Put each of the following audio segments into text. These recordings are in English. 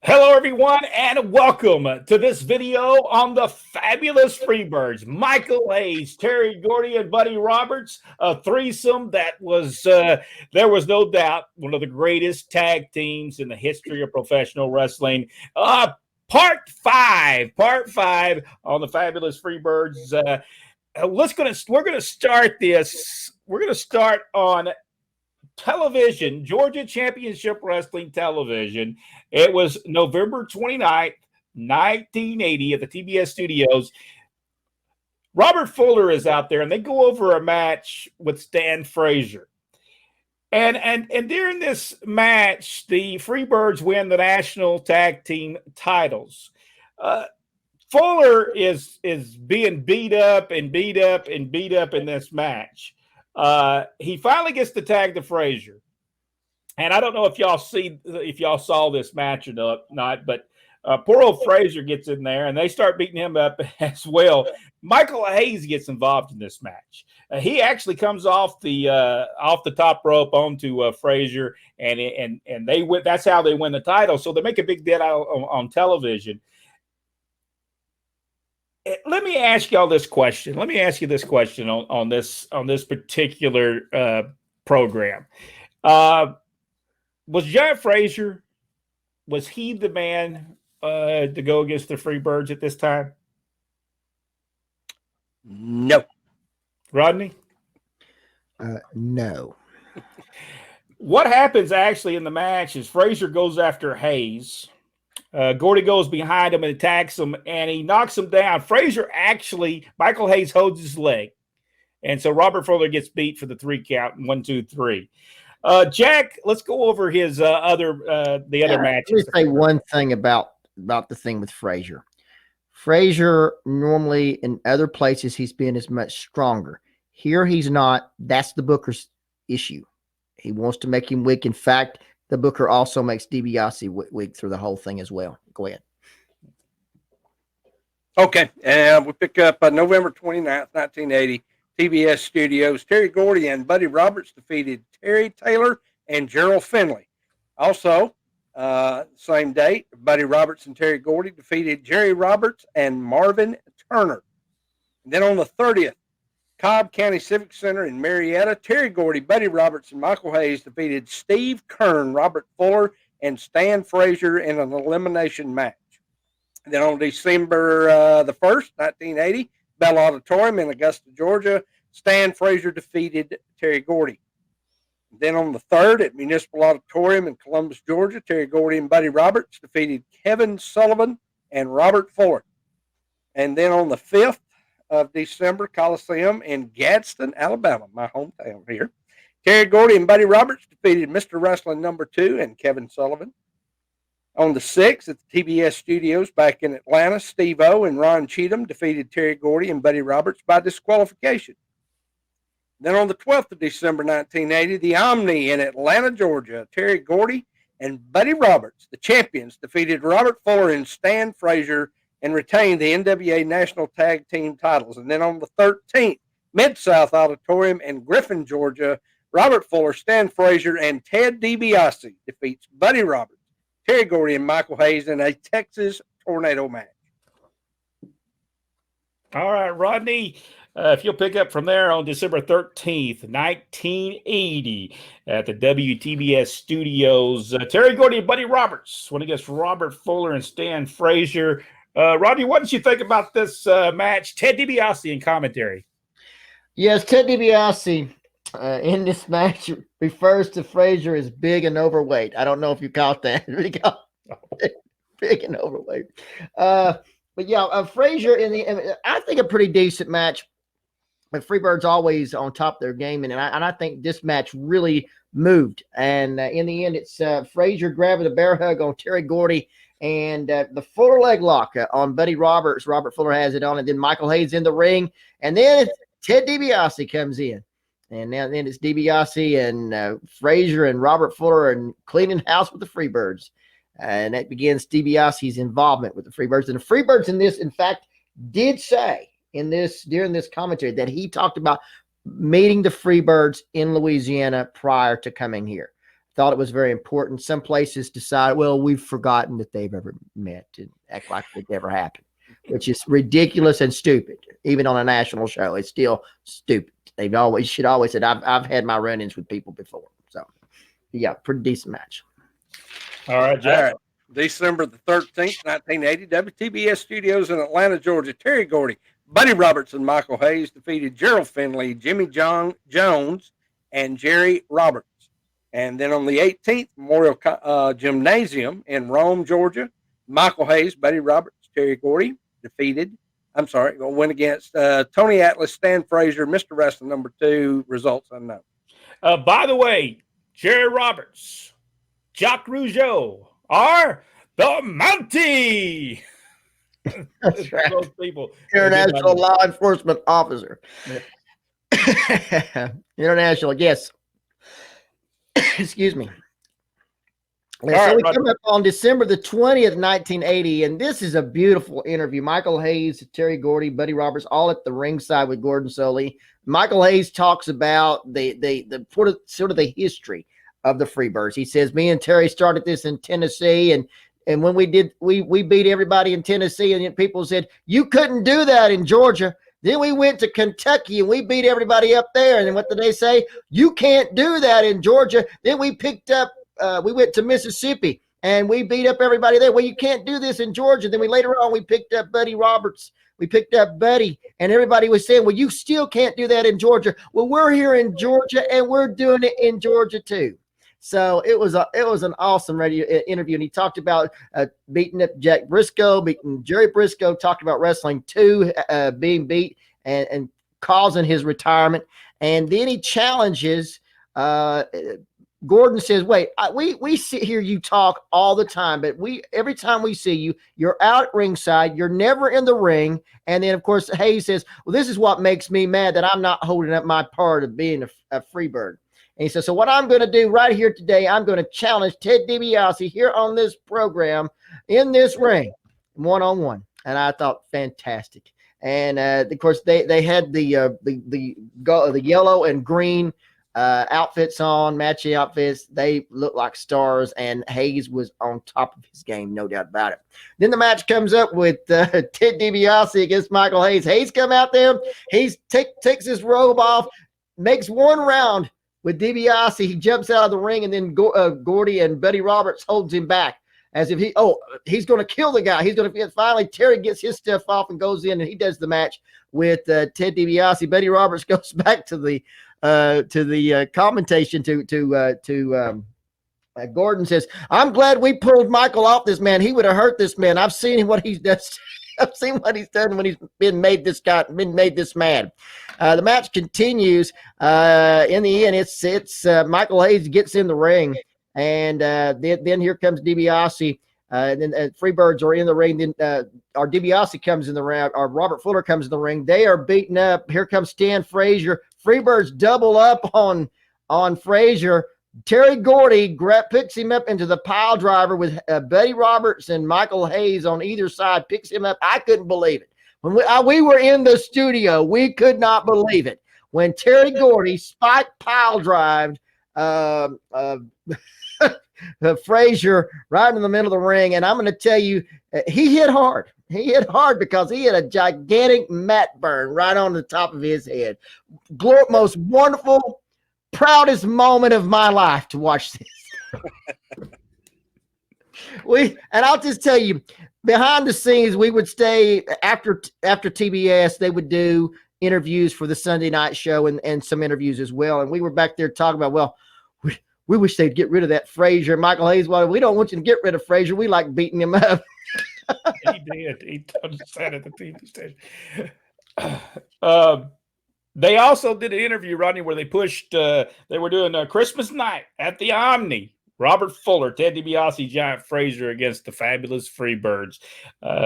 Hello, everyone, and welcome to this video on the Fabulous Freebirds. Michael Hayes, Terry, Gordy, and Buddy Roberts, a threesome that was, there was no doubt, one of the greatest tag teams in the history of professional wrestling. Part five on the Fabulous Freebirds. We're gonna start this. We're gonna start on television, Georgia Championship Wrestling Television. It was November 29th, 1980 at the TBS studios. Robert Fuller is out there, and they go over a match with Stan Frazier. And during this match, the Freebirds win the national tag team titles. Fuller is being beat up in this match. He finally gets the tag to Frazier. And I don't know if y'all saw this match or not, but poor old Frazier gets in there and they start beating him up as well. Michael Hayes gets involved in this match. He actually comes off the top rope onto Frazier, and they win. That's how they win the title. So they make a big deal out on television. Let me ask y'all this question. Let me ask you this question on this particular program. Was Giant Frazier, was he the man to go against the Freebirds at this time? No. Rodney? No. What happens actually in the match is Frazier goes after Hayes. Gordy goes behind him and attacks him, and he knocks him down. Frazier Michael Hayes holds his leg. And so Robert Fuller gets beat for the 3 count, 1, 2, 3. Jack, let's go over his other matches. Let me say one thing about the thing with Frazier. Frazier, normally in other places, he's been as much stronger. Here he's not. That's the Booker's issue. He wants to make him weak. In fact, the Booker also makes DiBiase weak through the whole thing as well. Go ahead. Okay, and we pick up November 29th, 1980, TBS Studios. Terry Gordy and Buddy Roberts defeated Terry Taylor and Gerald Finley. Also, same date, Buddy Roberts and Terry Gordy defeated Jerry Roberts and Marvin Turner. And then on the 30th, Cobb County Civic Center in Marietta, Terry Gordy, Buddy Roberts, and Michael Hayes defeated Steve Kern, Robert Fuller, and Stan Frazier in an elimination match. And then on December the 1st, 1980, Bell Auditorium in Augusta, Georgia, Stan Frazier defeated Terry Gordy. And then on the 3rd at Municipal Auditorium in Columbus, Georgia, Terry Gordy and Buddy Roberts defeated Kevin Sullivan and Robert Fuller. And then on the 5th, of December, Coliseum in Gadsden, Alabama, my hometown here. Terry Gordy and Buddy Roberts defeated Mr. Wrestling No. 2 and Kevin Sullivan. On the 6th at the TBS Studios back in Atlanta, Steve O and Ron Cheatham defeated Terry Gordy and Buddy Roberts by disqualification. Then on the 12th of December, 1980, the Omni in Atlanta, Georgia, Terry Gordy and Buddy Roberts, the champions, defeated Robert Fuller and Stan Frazier and retained the NWA National Tag Team titles. And then on the 13th, Mid-South Auditorium in Griffin, Georgia, Robert Fuller, Stan Frazier, and Ted DiBiase defeats Buddy Roberts, Terry Gordy, and Michael Hayes in a Texas Tornado match. All right, Rodney, if you'll pick up from there on December 13th, 1980, at the WTBS studios, Terry Gordy and Buddy Roberts went against Robert Fuller and Stan Frazier. Rodney, what did you think about this match? Ted DiBiase in commentary. Yes, Ted DiBiase in this match refers to Frazier as big and overweight. I don't know if you caught that. Big and overweight. But yeah, Frazier I think a pretty decent match. But Freebirds always on top of their game, and I think this match really moved. And in the end, it's Frazier grabbing the bear hug on Terry Gordy. And the Fuller leg lock on Buddy Roberts. Robert Fuller has it on, and then Michael Hayes in the ring. And then Ted DiBiase comes in. And then it's DiBiase and Frazier and Robert Fuller and cleaning house with the Freebirds. And that begins DiBiase's involvement with the Freebirds. And the Freebirds in this, in fact, did say during this commentary that he talked about meeting the Freebirds in Louisiana prior to coming here. thought it was very important. Some places decide, well, we've forgotten that they've ever met and act like it never happened, which is ridiculous and stupid. Even on a national show, it's still stupid. Should always said, I've had my run-ins with people before. So, yeah, pretty decent match. All right, Jack. All right. December the 13th, 1980, WTBS Studios in Atlanta, Georgia. Terry Gordy, Buddy Roberts, and Michael Hayes defeated Gerald Finley, Jimmy Jones, and Jerry Roberts. And then on the 18th, Memorial Gymnasium in Rome, Georgia, Michael Hayes, Buddy Roberts, Terry Gordy went against Tony Atlas, Stan Frazier, Mr. Wrestling number 2, results unknown. By the way, Jerry Roberts, Jacques Rougeau are the Mountie. That's right. Those people. International law enforcement officer. International, yes. Excuse me. So we come up on December the 20th, 1980, and this is a beautiful interview. Michael Hayes, Terry Gordy, Buddy Roberts, all at the ringside with Gordon Solie. Michael Hayes talks about the sort of the history of the Freebirds. He says, me and Terry started this in Tennessee, and when we did, we beat everybody in Tennessee, and people said, you couldn't do that in Georgia. Then we went to Kentucky, and we beat everybody up there. And then what did they say? You can't do that in Georgia. Then we picked up, we went to Mississippi, and we beat up everybody there. Well, you can't do this in Georgia. Then later on, we picked up Buddy Roberts. We picked up Buddy, and everybody was saying, well, you still can't do that in Georgia. Well, we're here in Georgia, and we're doing it in Georgia too. So it was an awesome radio interview, and he talked about beating up Jack Briscoe, beating Jerry Briscoe, talked about wrestling 2 being beat and causing his retirement. And then he challenges Gordon says, wait, we sit here, you talk all the time, but every time we see you, you're out at ringside, you're never in the ring. And then, of course, Hayes says, well, this is what makes me mad, that I'm not holding up my part of being a Freebird. And he says, so what I'm going to do right here today, I'm going to challenge Ted DiBiase here on this program in this ring, one-on-one. And I thought, fantastic. And of course, they had the yellow and green outfits on, matching outfits. They looked like stars, and Hayes was on top of his game, no doubt about it. Then the match comes up with Ted DiBiase against Michael Hayes. Hayes come out there. Hayes takes his robe off, makes one round with DiBiase. He jumps out of the ring, and then Gordy and Buddy Roberts holds him back as if he's going to kill the guy. He's going to finally Terry gets his stuff off and goes in, and he does the match with Ted DiBiase. Buddy Roberts goes back to the commentation to Gordon, says, I'm glad we pulled Michael off this man. He would have hurt this man. I've seen what he's done. I've seen what he's done when he's been made this mad. The match continues. In the end, it's Michael Hayes gets in the ring, and then here comes DiBiase. Then Freebirds are in the ring. Then our DiBiase comes in the ring. Our Robert Fuller comes in the ring. They are beaten up. Here comes Stan Frazier. Freebirds double up on Frazier. Terry Gordy picks him up into the pile driver with Buddy Roberts and Michael Hayes on either side. Picks him up. I couldn't believe it. When we were in the studio, we could not believe it. When Terry Gordy spike pile drived Frazier right in the middle of the ring. And I'm going to tell you, he hit hard. He hit hard because he had a gigantic mat burn right on the top of his head. Most wonderful, proudest moment of my life to watch this. And I'll just tell you, behind the scenes, we would stay after TBS. They would do interviews for the Sunday night show and some interviews as well. And we were back there talking about, well, we wish they'd get rid of that Frazier. Michael Hayes, well, we don't want you to get rid of Frazier. We like beating him up. He did. He said at the TV station. They also did an interview, Rodney, where they pushed, they were doing a Christmas night at the Omni. Robert Fuller, Ted DiBiase, Giant Frazier against the Fabulous Freebirds.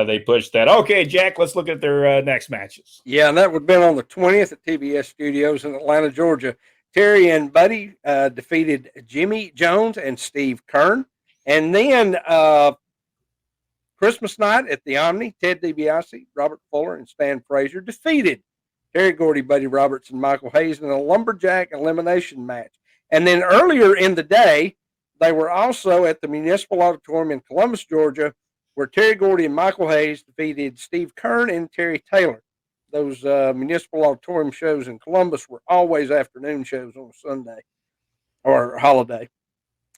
They pushed that. Okay, Jack, let's look at their next matches. Yeah, and that would have been on the 20th at TBS Studios in Atlanta, Georgia. Terry and Buddy defeated Jimmy Jones and Steve Kern. And then Christmas night at the Omni, Ted DiBiase, Robert Fuller, and Stan Frazier defeated Terry Gordy, Buddy Roberts, and Michael Hayes in a lumberjack elimination match. And then earlier in the day, They were also at the Municipal Auditorium in Columbus, Georgia, where Terry Gordy and Michael Hayes defeated Steve Kern and Terry Taylor. Those Municipal Auditorium shows in Columbus were always afternoon shows on a Sunday or holiday.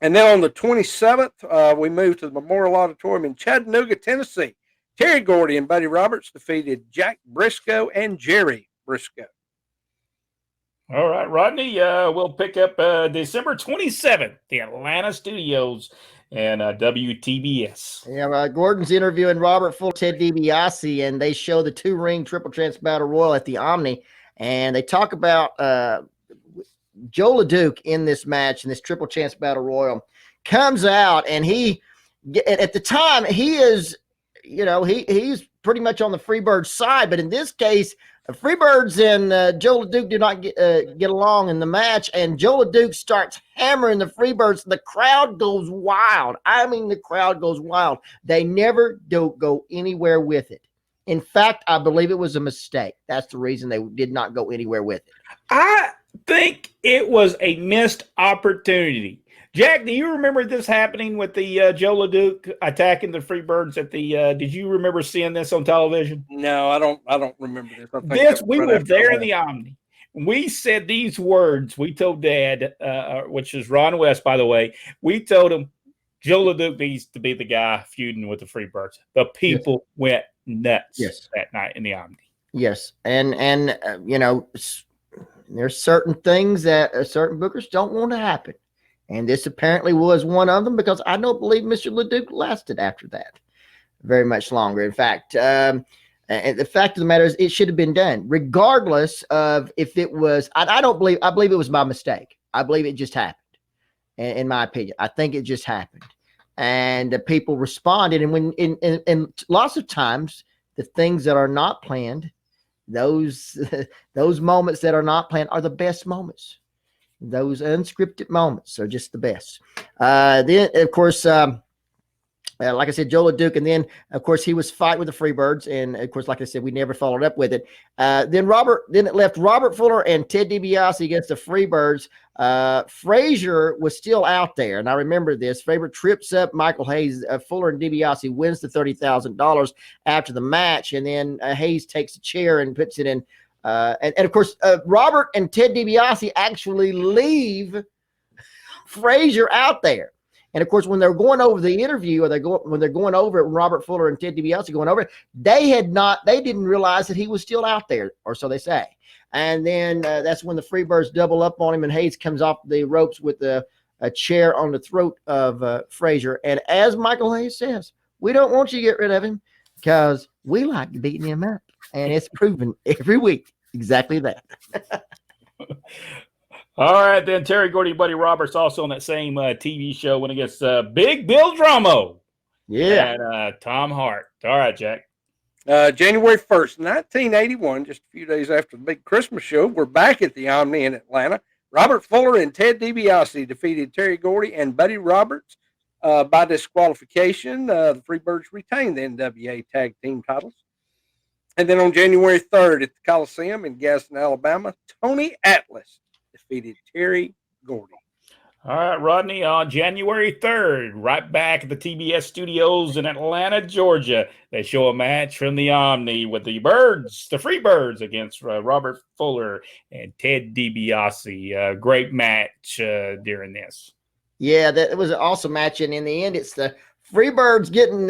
And then on the 27th, we moved to the Memorial Auditorium in Chattanooga, Tennessee. Terry Gordy and Buddy Roberts defeated Jack Briscoe and Jerry Briscoe. All right, Rodney, we'll pick up December 27th, the Atlanta Studios and WTBS. Yeah, Gordon's interviewing Robert Fuller, Ted DiBiase, and they show the 2-ring Triple Chance Battle Royal at the Omni, and they talk about Joe LeDuc in this match, in this Triple Chance Battle Royal, comes out, and he, at the time, he is, he's pretty much on the Freebirds side, but in this case, Freebirds and Joe LeDuc do not get along in the match, and Joe LeDuc starts hammering the Freebirds. The crowd goes wild. I mean, the crowd goes wild. They never do go anywhere with it. In fact, I believe it was a mistake. That's the reason they did not go anywhere with it. I think it was a missed opportunity. Jack, do you remember this happening with the Joe LeDuc attacking the Freebirds at the? Did you remember seeing this on television? No, I don't remember this. We were there in the Omni. We said these words. We told Dad, which is Ron West, by the way. We told him Joe LeDuc needs to be the guy feuding with the Freebirds. The people went nuts that night in the Omni. Yes, and there's certain things that certain bookers don't want to happen. And this apparently was one of them, because I don't believe Mr. LeDuc lasted after that very much longer. In fact, and the fact of the matter is it should have been done, regardless of if it was, I believe it was by mistake. I believe it just happened, in my opinion. I think it just happened. And the people responded. And when, in lots of times, the things that are not planned, those moments that are not planned are the best moments. Those unscripted moments are just the best. Then, of course, like I said, Joe LeDuc, and then, of course, he was fighting with the Freebirds, and, of course, like I said, we never followed up with it. Then it left Robert Fuller and Ted DiBiase against the Freebirds. Frazier was still out there, and I remember this. Frazier trips up Michael Hayes. Fuller and DiBiase wins the $30,000 after the match, and then Hayes takes a chair and puts it in. And of course, Robert and Ted DiBiase actually leave Frazier out there. And of course, when they're going over the interview, when they're going over it, when Robert Fuller and Ted DiBiase going over it, they didn't realize that he was still out there, or so they say. And then that's when the Freebirds double up on him, and Hayes comes off the ropes with a chair on the throat of Frazier. And as Michael Hayes says, we don't want you to get rid of him because we like beating him up. And it's proven every week exactly that. All right, then Terry Gordy and Buddy Roberts also on that same TV show went against Big Bill Drummo. Yeah. And Tom Hart. All right, Jack. January 1st, 1981, just a few days after the big Christmas show, we're back at the Omni in Atlanta. Robert Fuller and Ted DiBiase defeated Terry Gordy and Buddy Roberts by disqualification. The Freebirds retained the NWA Tag Team titles. And then on January 3rd at the Coliseum in Gadsden, Alabama, Tony Atlas defeated Terry Gordy. All right, Rodney, on January 3rd, right back at the TBS studios in Atlanta, Georgia, they show a match from the Omni with the Freebirds against Robert Fuller and Ted DiBiase. Great match during this. Yeah, that was an awesome match. And in the end, it's the Freebirds getting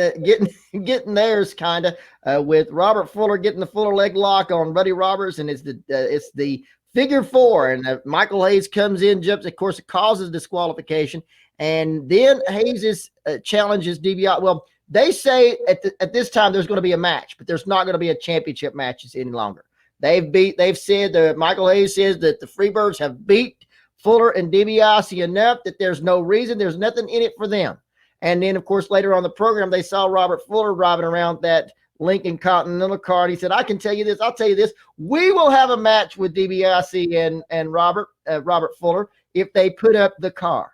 theirs, kind of, with Robert Fuller getting the Fuller leg lock on Buddy Roberts, and it's the figure four, and Michael Hayes comes in, jumps. Of course, it causes disqualification, and then Hayes challenges DiBiase. Well, they say at this time there's going to be a match, but there's not going to be a championship matches any longer. They've said that Michael Hayes says that the Freebirds have beat Fuller and DiBiase enough that there's no reason, there's nothing in it for them. And then, of course, later on the program, they saw Robert Fuller driving around that Lincoln Continental car. And he said, I can tell you this. I'll tell you this. We will have a match with DiBiase and Robert Fuller if they put up the car.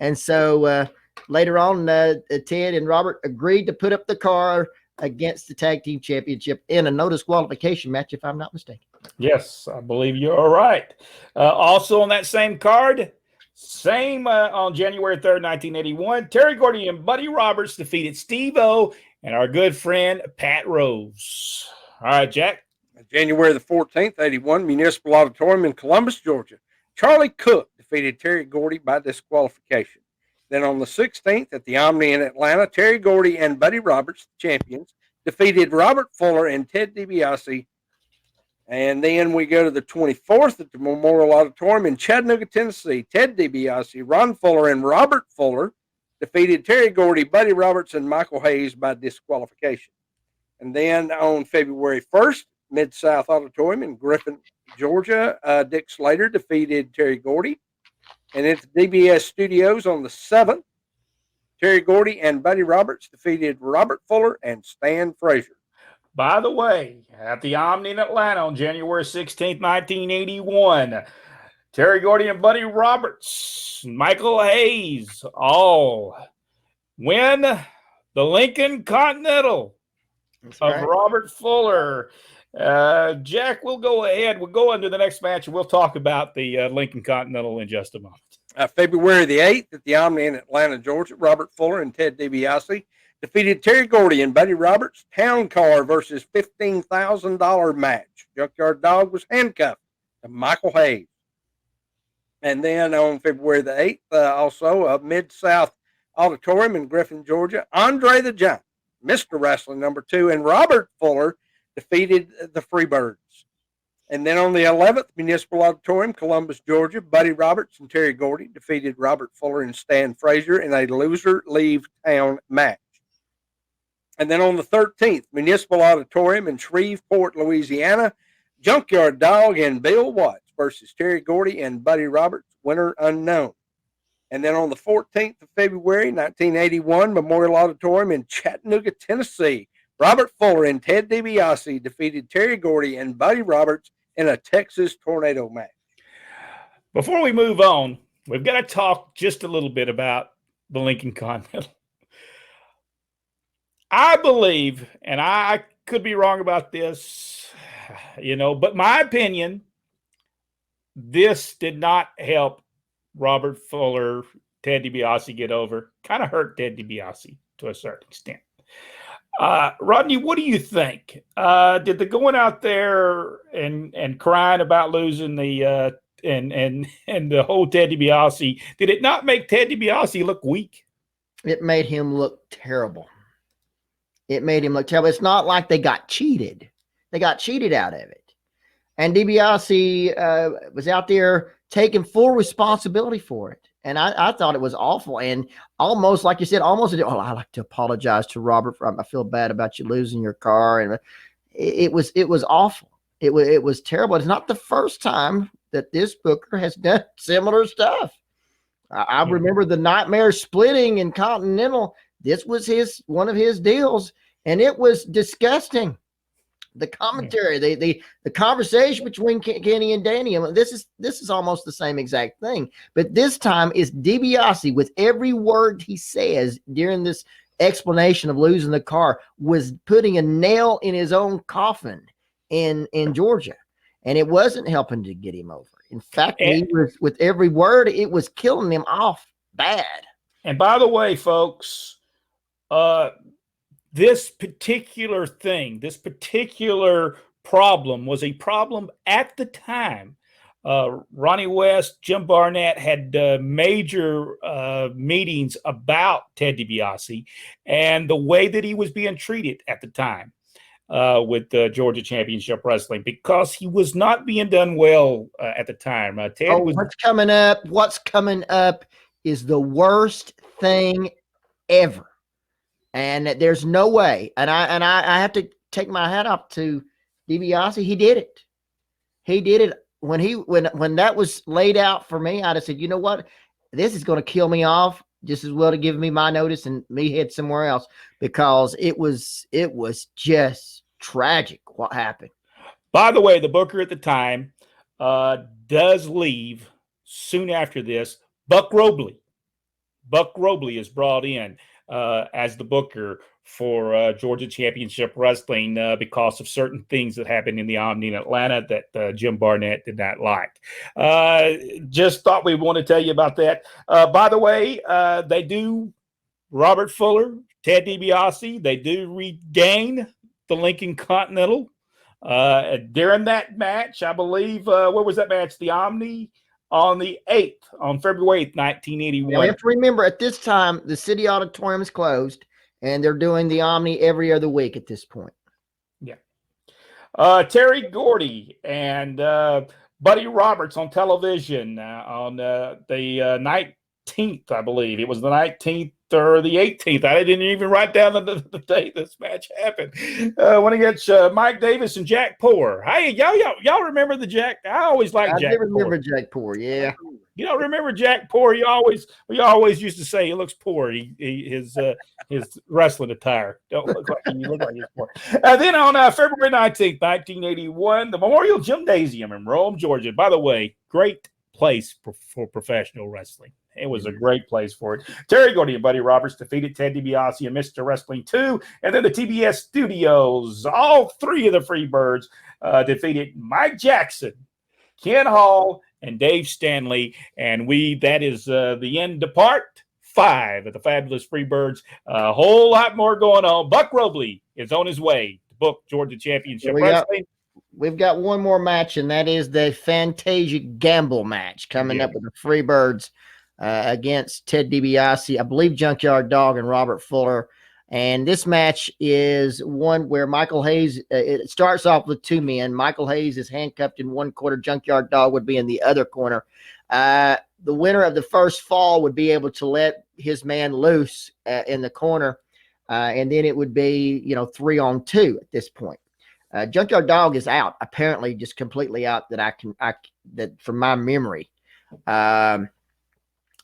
And so later on, Ted and Robert agreed to put up the car against the Tag Team Championship in a no disqualification match, if I'm not mistaken. Yes, I believe you're right. Also on that same card, Same on January 3rd, 1981. Terry Gordy and Buddy Roberts defeated Steve-O and our good friend Pat Rose. All right, Jack. January the 14th, 81, Municipal Auditorium in Columbus, Georgia. Charlie Cook defeated Terry Gordy by disqualification. Then on the 16th at the Omni in Atlanta, Terry Gordy and Buddy Roberts, the champions, defeated Robert Fuller and Ted DiBiase. And then we go to the 24th at the Memorial Auditorium in Chattanooga, Tennessee. Ted DiBiase, Ron Fuller, and Robert Fuller defeated Terry Gordy, Buddy Roberts, and Michael Hayes by disqualification. And then on February 1st, Mid-South Auditorium in Griffin, Georgia, Dick Slater defeated Terry Gordy. And at the DiBiase Studios on the 7th, Terry Gordy and Buddy Roberts defeated Robert Fuller and Stan Frazier. By the way, at the Omni in Atlanta on January 16th, 1981, Terry Gordy and Buddy Roberts, Michael Hayes, all win the Lincoln Continental of Robert Fuller. Jack, we'll go ahead. We'll go into the next match, and we'll talk about the Lincoln Continental in just a moment. February the 8th at the Omni in Atlanta, Georgia, Robert Fuller and Ted DiBiase defeated Terry Gordy and Buddy Roberts. Town car versus $15,000 match. Junkyard Dog was handcuffed to Michael Hayes. And then on February the 8th, also Mid-South Auditorium in Griffin, Georgia, Andre the Giant, Mr. Wrestling #2, and Robert Fuller defeated the Freebirds. And then on the 11th, Municipal Auditorium, Columbus, Georgia, Buddy Roberts and Terry Gordy defeated Robert Fuller and Stan Frazier in a loser leave town match. And then on the 13th, Municipal Auditorium in Shreveport, Louisiana, Junkyard Dog and Bill Watts versus Terry Gordy and Buddy Roberts, winner unknown. And then on the 14th of February, 1981, Memorial Auditorium in Chattanooga, Tennessee, Robert Fuller and Ted DiBiase defeated Terry Gordy and Buddy Roberts in a Texas tornado match. Before we move on, we've got to talk just a little bit about the Lincoln Continental. I believe, and I could be wrong about this, but my opinion, this did not help Robert Fuller, Ted DiBiase get over. Kind of hurt Ted DiBiase to a certain extent. Rodney, what do you think? Did the going out there and crying about losing the and the whole Ted DiBiase, did it not make Ted DiBiase look weak? It made him look terrible. It made him look terrible. It's not like they got cheated. They got cheated out of it. And DiBiase was out there taking full responsibility for it. And I thought it was awful. And almost, like you said, I like to apologize to Robert. I feel bad about you losing your car. And it was awful. It was terrible. It's not the first time that this booker has done similar stuff. I remember the Nightmare splitting in Continental. This was one of his deals, and it was disgusting. The commentary, the conversation between Kenny and Danny. I mean, this is almost the same exact thing, but this time is DiBiase, with every word he says during this explanation of losing the car, was putting a nail in his own coffin in Georgia, and it wasn't helping to get him over. In fact, he was, with every word, it was killing him off bad. And by the way, folks, this particular thing, this particular problem was a problem at the time. Ronnie West, Jim Barnett had major meetings about Ted DiBiase and the way that he was being treated at the time with Georgia Championship Wrestling, because he was not being done well at the time. What's coming up? What's coming up is the worst thing ever. And there's no way. And I have to take my hat off to DiBiase. He did it. He did it. When that was laid out for me, I'd have said, you know what? This is going to kill me off just as well to give me my notice and me head somewhere else, because it was just tragic what happened. By the way, the booker at the time does leave soon after this. Buck Robley is brought in. as the booker for Georgia Championship Wrestling because of certain things that happened in the Omni in Atlanta that Jim Barnett did not like. Just thought we want to tell you about that. By the way, they do Robert Fuller, Ted DiBiase, they do regain the Lincoln Continental. During that match, I believe, where was that match? The Omni on the 8th, on February 8th, 1981. Now, we have to remember at this time, the city auditorium is closed, and they're doing the Omni every other week at this point. Yeah. Terry Gordy and Buddy Roberts on television on the 19th, I believe. It was the 19th or the 18th. I didn't even write down the date this match happened. When against Mike Davis and Jack Poor. Hey, y'all remember the Jack? I always liked Jack. I remember Jack Poor. Yeah. You don't remember Jack Poor? We always used to say he looks poor. His wrestling attire don't look like he look like he's poor. Then on February 19th, 1981, the Memorial Gymnasium in Rome, Georgia. By the way, great place for professional wrestling. It was a great place for it. Terry Gordy and Buddy Roberts defeated Ted DiBiase and Mr. Wrestling 2. And then the TBS Studios, all three of the Freebirds defeated Mike Jackson, Ken Hall, and Dave Stanley. And that is the end of part 5 of the Fabulous Freebirds. A whole lot more going on. Buck Robley is on his way to book Georgia Championship Wrestling. We've got one more match, and that is the Fantasic Gamble match coming up with the Freebirds against Ted DiBiase, I believe Junkyard Dog, and Robert Fuller. And this match is one where Michael Hayes, it starts off with 2 men. Michael Hayes is handcuffed in one corner. Junkyard Dog would be in the other corner. The winner of the first fall would be able to let his man loose in the corner. And then it would be, 3-on-2 at this point. Junkyard Dog is out, apparently just completely out that that from my memory.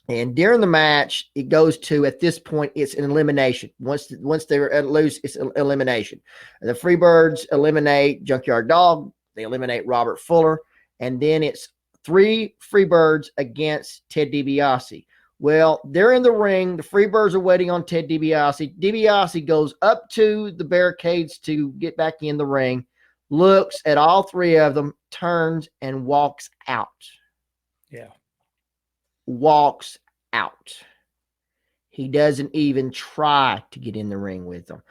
And during the match, it goes to, at this point, it's an elimination. Once they're loose, it's an elimination. The Freebirds eliminate Junkyard Dog. They eliminate Robert Fuller. And then it's 3 Freebirds against Ted DiBiase. Well, they're in the ring. The Freebirds are waiting on Ted DiBiase. DiBiase goes up to the barricades to get back in the ring, looks at all 3 of them, turns, and walks out. Yeah. Walks out. He doesn't even try to get in the ring with them.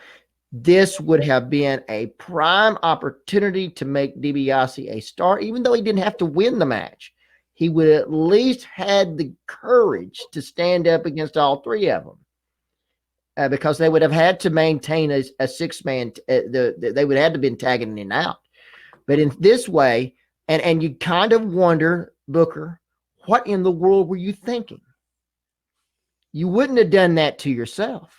This would have been a prime opportunity to make DiBiase a star, even though he didn't have to win the match. He would at least had the courage to stand up against all 3 of them, because they would have had to maintain a 6-man. They would have had to been tagging in and out. But in this way, and you kind of wonder, Booker, what in the world were you thinking? You wouldn't have done that to yourself.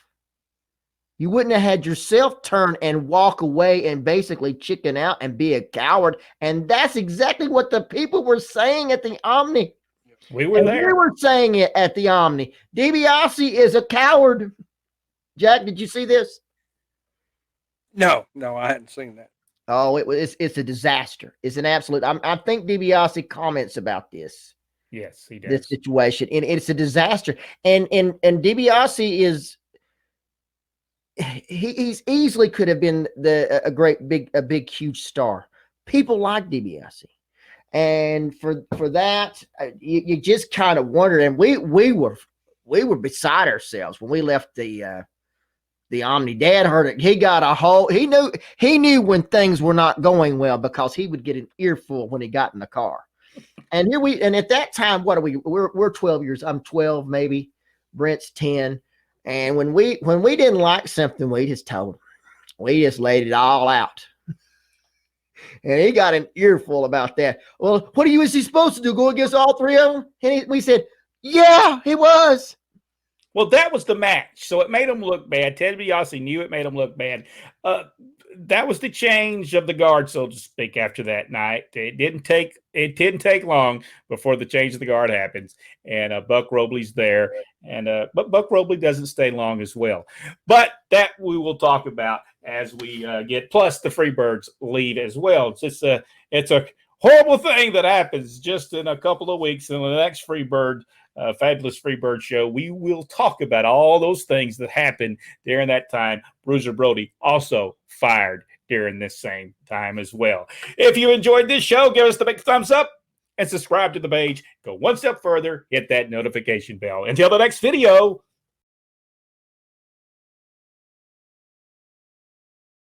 You wouldn't have had yourself turn and walk away and basically chicken out and be a coward. And that's exactly what the people were saying at the Omni. We were there. We were saying it at the Omni. DiBiase is a coward. Jack, did you see this? No, I hadn't seen that. Oh, it's a disaster. It's an absolute. I think DiBiase comments about this. Yes, he does. This situation, and it's a disaster. And DiBiase is he's easily could have been a big huge star. People like DiBiase, and for that, you just kind of wondered. And we were beside ourselves when we left the Omni. Dad heard it. He got a whole. He knew when things were not going well, because he would get an earful when he got in the car. And at that time, what are we? We're 12 years. I'm 12, maybe. Brent's 10. And when we didn't like something, we just told him. We just laid it all out. And he got an earful about that. Well, what was he supposed to do? Go against all 3 of them? And we said, yeah, he was. Well, that was the match, so it made him look bad. Ted DiBiase knew it made him look bad. That was the change of the guard, so to speak. After that night, it didn't take long before the change of the guard happens, and Buck Robley's there, and but Buck Robley doesn't stay long as well. But that we will talk about as we get. Plus, the Freebirds leave as well. It's a horrible thing that happens just in a couple of weeks, and the next Freebird Fabulous Freebird show, we will talk about all those things that happened during that time. Bruiser Brody also fired during this same time as well. If you enjoyed this show, give us the big thumbs up and subscribe to the page. Go one step further, hit that notification bell. Until the next video,